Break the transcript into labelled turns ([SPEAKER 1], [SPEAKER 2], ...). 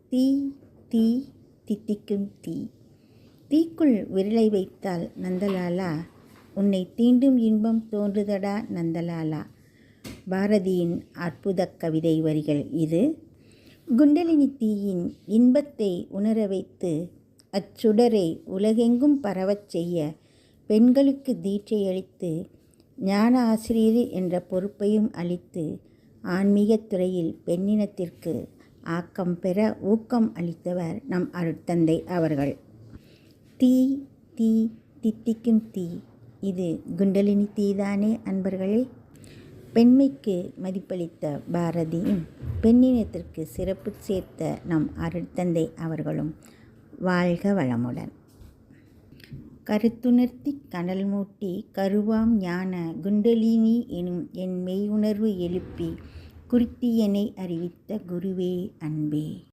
[SPEAKER 1] தீ தீ தித்திக்கும் தீ. தீக்குள் விரலை வைத்தால் நந்தலாலா, உன்னை தீண்டும் இன்பம் தோன்றுதடா நந்தலாலா. பாரதியின் அற்புத கவிதை வரிகள் இது. குண்டலினி தீயின் இன்பத்தை உணர வைத்து அச்சுடரை உலகெங்கும் பரவச் செய்ய பெண்களுக்கு தீட்சை அளித்து ஞான ஆசிரியர் என்ற பொறுப்பையும் அளித்து ஆன்மீகத் துறையில் பெண்ணினத்திற்கு ஆக்கம் பெற ஊக்கம் அளித்தவர் நம் அருட்தந்தை அவர்கள். தீ தீ தித்திக்கும் தீ, இது குண்டலினி தீதானே அன்பர்களே. பெண்மைக்கு மதிப்பளித்த பாரதியும் பெண்ணினத்திற்கு சிறப்பு சேர்த்த நம் அருட்தந்தை அவர்களும் வாழ்க வளமுடன். கருத்துணர்த்தி கனல் மூட்டி கருவாம் ஞான குண்டலினி எனும் என் மெய் உணர்வு எழுப்பி குறித்தியனை அறிவித்த குருவே அன்பே.